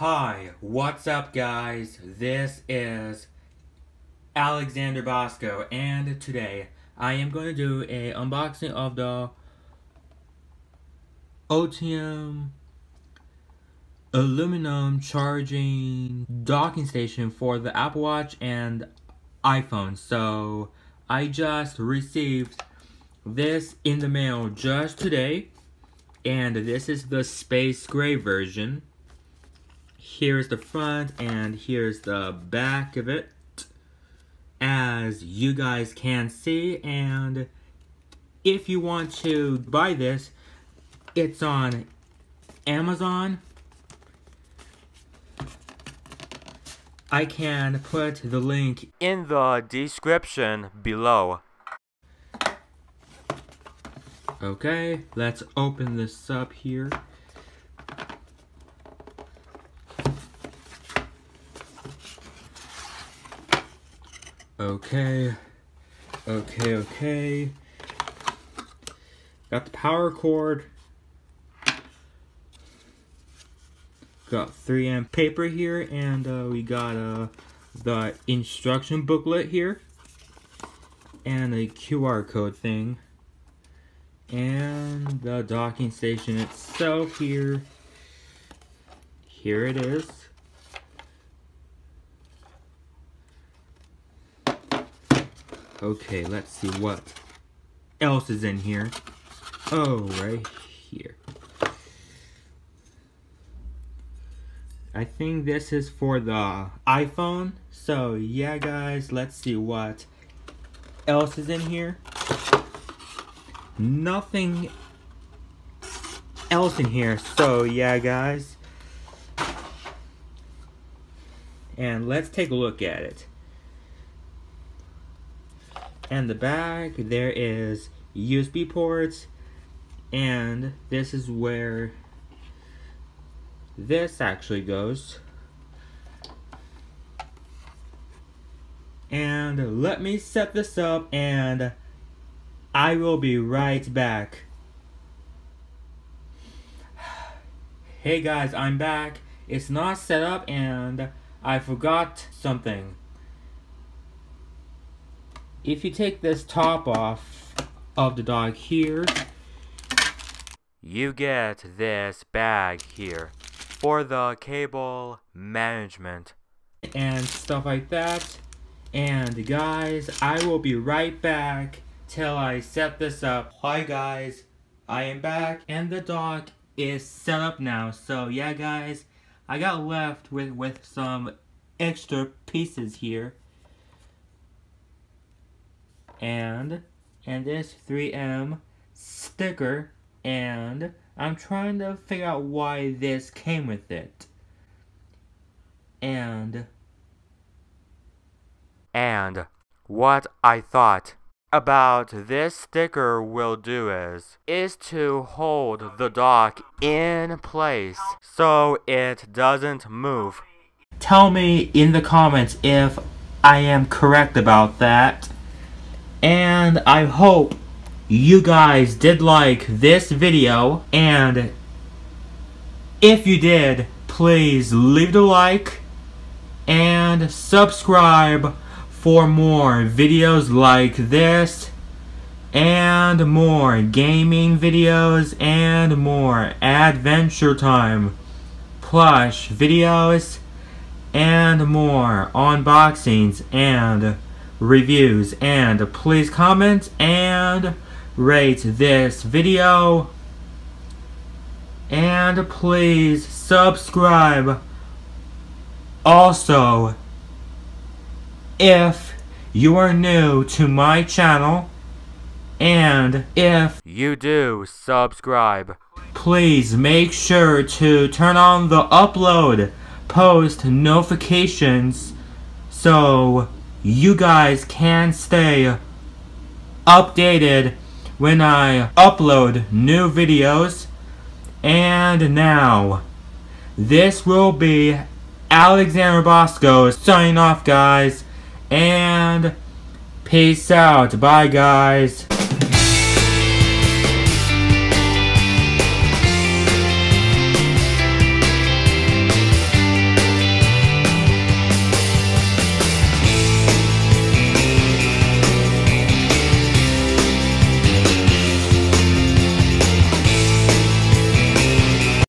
Hi, what's up guys? This is Alexander Bosko, and today I am going to do a unboxing of the Oittm aluminum charging docking station for the Apple Watch and iPhone. So I just received this in the mail just today, and this is the space gray version. Here's the front and here's the back of it, as you guys can see. And if you want to buy this, it's on Amazon. I can put the link in the description below. Okay, let's open this up here. Okay. Got the power cord. Got 3M paper here, and we got the instruction booklet here, and a QR code thing, and the docking station itself here. Here it is. Okay, let's see what else is in here. Oh, right here. I think this is for the iPhone. So yeah guys, let's see what else is in here. Nothing else in here. So yeah guys. And let's take a look at it. And the back, there is USB ports, and this is where this actually goes. And let me set this up, and I will be right back. Hey guys, I'm back. It's not set up, and I forgot something. If you take this top off of the dog here, you get this bag here for the cable management and stuff like that. And guys, I will be right back till I set this up. Hi guys, I am back, and the dog is set up now. So yeah guys, I got left with some extra pieces here. And this 3M sticker, and I'm trying to figure out why this came with it. And what I thought about this sticker will do is to hold the dock in place so it doesn't move. Tell me in the comments if I am correct about that. And I hope you guys did like this video, and if you did, please leave the like and subscribe for more videos like this, and more gaming videos, and more Adventure Time plush videos, and more unboxings and reviews. And please comment and rate this video, and please subscribe also if you are new to my channel. And if you do subscribe, please make sure to turn on the upload post notifications so you guys can stay updated when I upload new videos. And now, this will be Alexander Bosko signing off guys, and peace out. Bye guys.